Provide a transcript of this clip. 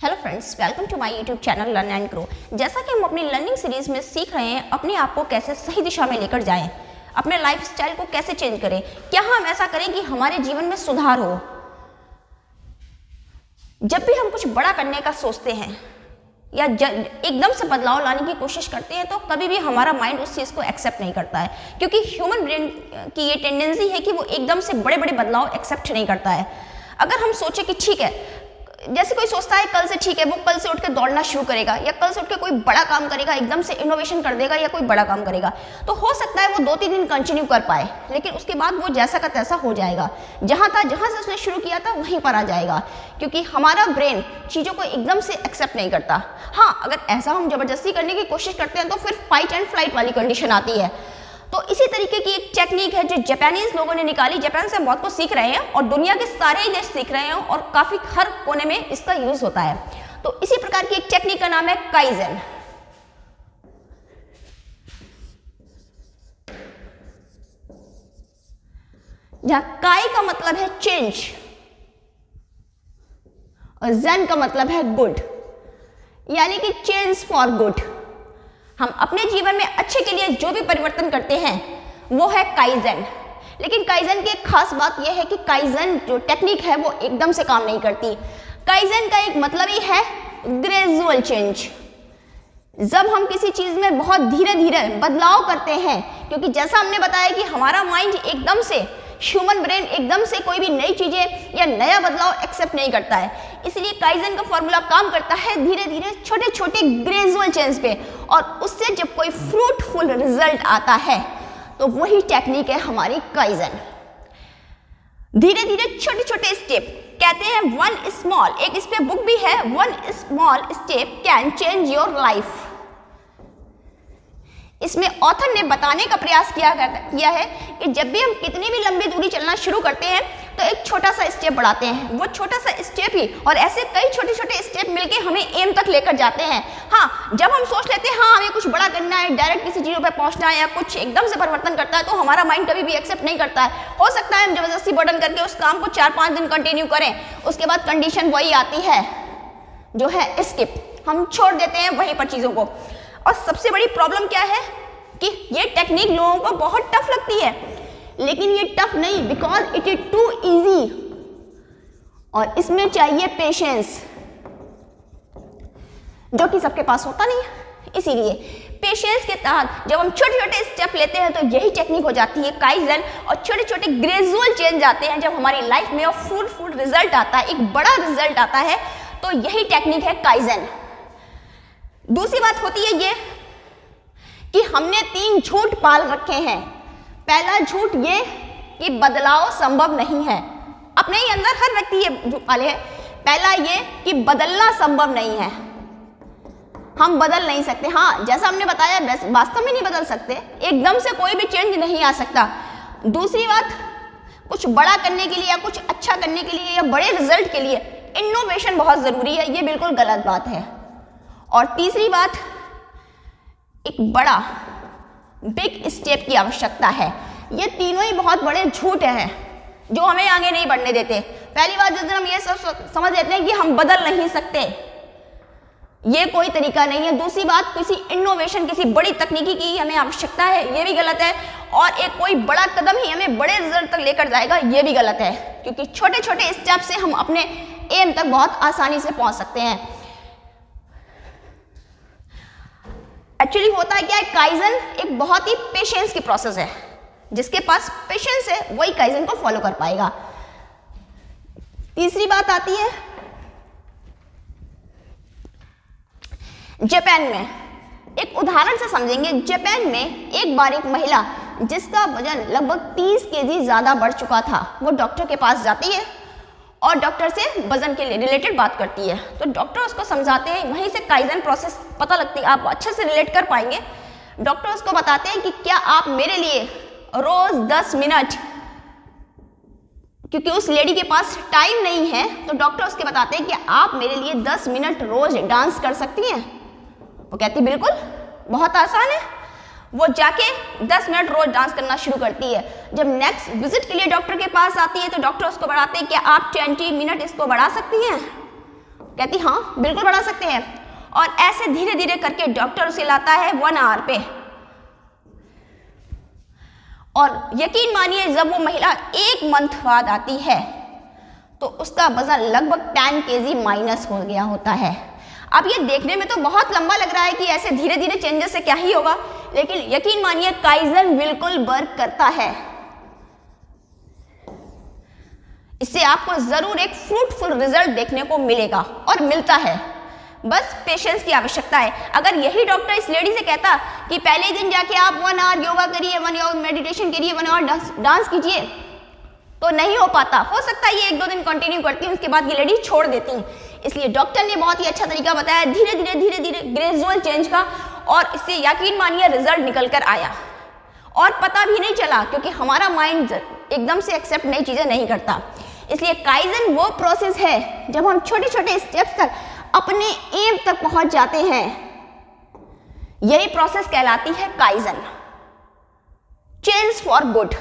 Hello friends, welcome to my YouTube channel learn and grow. जैसा कि हम अपनी लर्निंग सीरीज में सीख रहे हैं अपने आप को कैसे सही दिशा में लेकर जाएं, अपने लाइफस्टाइल को कैसे चेंज करें, क्या हम ऐसा करें कि हमारे जीवन में सुधार हो। जब भी हम कुछ बड़ा करने का सोचते हैं या एकदम से बदलाव लाने की कोशिश करते हैं तो कभी भी हमारा माइंड उस चीज़ को एक्सेप्ट नहीं करता है, क्योंकि ह्यूमन ब्रेन की ये टेंडेंसी है कि वो एकदम से बड़े बड़े बदलाव एक्सेप्ट नहीं करता है। अगर हम सोचे कि ठीक है, जैसे कोई सोचता है कल से ठीक है वो कल से उठ के दौड़ना शुरू करेगा या कल से उठ के कोई बड़ा काम करेगा, एकदम से इनोवेशन कर देगा या कोई बड़ा काम करेगा, तो हो सकता है वो 2-3 दिन कंटिन्यू कर पाए, लेकिन उसके बाद वो जैसा का तैसा हो जाएगा, जहां से उसने शुरू किया था वहीं पर आ जाएगा, क्योंकि हमारा ब्रेन चीज़ों को एकदम से एक्सेप्ट नहीं करता। हाँ, अगर ऐसा हम जबरदस्ती करने की कोशिश करते हैं तो फिर फाइट एंड फ्लाइट वाली कंडीशन आती है। तो इसी तरीके की एक टेक्निक है जो जापानीज लोगों ने निकाली। जापान से हम बहुत कुछ सीख रहे हैं और दुनिया के सारे ही देश सीख रहे हैं और काफी हर कोने में इसका यूज होता है। तो इसी प्रकार की एक टेक्निक का नाम है काइजन। जहां काई का मतलब है चेंज और जन का मतलब है गुड, यानी कि चेंज फॉर गुड। हम अपने जीवन में अच्छे के लिए जो भी परिवर्तन करते हैं वो है काइजन। लेकिन काइजन की एक खास बात यह है कि काइजन जो टेक्निक है वो एकदम से काम नहीं करती। काइजन का एक मतलब ही है ग्रेजुअल चेंज। जब हम किसी चीज में बहुत धीरे धीरे बदलाव करते हैं, क्योंकि जैसा हमने बताया कि हमारा माइंड एकदम से, ह्यूमन ब्रेन एकदम से कोई भी नई चीजें या नया बदलाव एक्सेप्ट नहीं करता है, इसलिए काइजन का फॉर्मूला काम करता है धीरे धीरे छोटे छोटे ग्रेजुअल चेंज पे, और उससे जब कोई फ्रूटफुल रिजल्ट आता है तो वही टेक्निक है हमारी काइजन। धीरे धीरे छोटे छोटे स्टेप, कहते हैं वन स्मॉल, एक इस पे बुक भी है, one small step can change your life. इसमें ऑथर ने बताने का प्रयास किया है कि जब भी हम कितनी भी लंबी दूरी चलना शुरू करते हैं तो एक छोटा सा स्टेप बढ़ाते हैं, वो छोटा सा स्टेप ही और ऐसे कई छोटे छोटे स्टेप मिलके हमें एम तक लेकर जाते हैं। हाँ, जब हम सोच लेते हैं हाँ हमें कुछ बड़ा करना है, डायरेक्ट किसी चीज़ों पे पहुंचना है या कुछ एकदम से परिवर्तन करता है, तो हमारा माइंड कभी भी एक्सेप्ट नहीं करता है। हो सकता है हम जबरदस्ती बर्डन करके उस काम को 4-5 दिन कंटिन्यू करें, उसके बाद कंडीशन वही आती है जो है स्किप, हम छोड़ देते हैं वहीं पर चीज़ों को। और सबसे बड़ी प्रॉब्लम क्या है कि ये टेक्निक लोगों को बहुत टफ लगती है, लेकिन ये टफ नहीं, because it is too easy और इसमें चाहिए पेशेंस, जो कि सबके पास होता नहीं है। इसीलिए पेशेंस के तहत जब हम छोटे छोटे स्टेप लेते हैं तो यही टेक्निक हो जाती है काइजन, और छोटे छोटे ग्रेजुअल चेंज आते हैं जब हमारी लाइफ में और फ्रूटफुल रिजल्ट आता है, एक बड़ा रिजल्ट आता है, तो यही टेक्निक है काइजन। दूसरी बात होती है ये कि हमने 3 झूठ पाल रखे हैं। पहला झूठ ये कि बदलाव संभव नहीं है, अपने ही अंदर हर व्यक्ति ये झूठ पाले है। पहला ये कि बदलना संभव नहीं है, हम बदल नहीं सकते। हाँ, जैसा हमने बताया वास्तव में नहीं बदल सकते, एकदम से कोई भी चेंज नहीं आ सकता। दूसरी बात, कुछ बड़ा करने के लिए या कुछ अच्छा करने के लिए या बड़े रिजल्ट के लिए इनोवेशन बहुत जरूरी है, ये बिल्कुल गलत बात है। और तीसरी बात, एक बड़ा बिग स्टेप की आवश्यकता है। ये तीनों ही बहुत बड़े झूठ हैं जो हमें आगे नहीं बढ़ने देते। पहली बात, जिस दिन हम ये सब समझ लेते हैं कि हम बदल नहीं सकते, ये कोई तरीका नहीं है। दूसरी बात, किसी इनोवेशन, किसी बड़ी तकनीकी की हमें आवश्यकता है, ये भी गलत है। और एक कोई बड़ा कदम ही हमें बड़े रिजल्ट तक लेकर जाएगा, ये भी गलत है, क्योंकि छोटे छोटे स्टेप से हम अपने एम तक बहुत आसानी से पहुंच सकते हैं। एक्चुअली होता है क्या है, काइजन एक बहुत ही पेशेंस की प्रोसेस है, जिसके पास पेशेंस है वही काइजन को फॉलो कर पाएगा। तीसरी बात आती है जापान में, एक उदाहरण से समझेंगे। जापान में एक बार एक महिला जिसका वजन लगभग 30 केजी ज्यादा बढ़ चुका था, वो डॉक्टर के पास जाती है और डॉक्टर से वजन के रिलेटेड बात करती है। तो डॉक्टर उसको समझाते हैं, वहीं से काइजन प्रोसेस पता लगती है, आप अच्छे से रिलेट कर पाएंगे। डॉक्टर उसको बताते हैं कि क्या आप मेरे लिए रोज 10 मिनट, क्योंकि उस लेडी के पास टाइम नहीं है, तो डॉक्टर उसके बताते हैं कि आप मेरे लिए 10 मिनट रोज डांस कर सकती हैं। वो कहती बिल्कुल, बहुत आसान है। वो जाके 10 मिनट रोज डांस करना शुरू करती है। जब नेक्स्ट विजिट के लिए डॉक्टर के पास आती है तो डॉक्टर उसको बढ़ाते हैं कि आप 20 मिनट इसको बढ़ा सकती हैं। कहती हाँ बिल्कुल बढ़ा सकते हैं। और ऐसे धीरे धीरे करके डॉक्टर उसे लाता है 1 आवर पे, और यकीन मानिए जब वो महिला 1 मंथ बाद आती है तो उसका वजन लगभग 10 kg माइनस हो गया होता है। अब ये देखने में तो बहुत लंबा लग रहा है कि ऐसे धीरे धीरे चेंजेस से क्या ही होगा, लेकिन यकीन मानिए काइजन बिल्कुल वर्क करता है। इससे आपको जरूर एक फ्रूटफुल रिजल्ट देखने को मिलेगा और मिलता है, बस पेशेंस की आवश्यकता है। अगर यही डॉक्टर इस लेडी से कहता कि पहले दिन जाके आप 1 आवर योगा करिए, 1 आवर मेडिटेशन करिए, 1 आवर डांस कीजिए, तो नहीं हो पाता। हो सकता है ये 1-2 दिन कंटिन्यू करती है, उसके बाद ये लेडी छोड़ देती है। इसलिए डॉक्टर ने बहुत ही अच्छा तरीका बताया धीरे धीरे ग्रेजुअल चेंज का, और इससे यकीन मानिए रिजल्ट निकल कर आया और पता भी नहीं चला, क्योंकि हमारा माइंड एकदम से एक्सेप्ट नई चीजें नहीं करता। इसलिए काइजन वो प्रोसेस है जब हम छोटे छोटे स्टेप्स तक अपने एम तक पहुंच जाते हैं, यही प्रोसेस कहलाती है काइजन, चेंज फॉर गुड।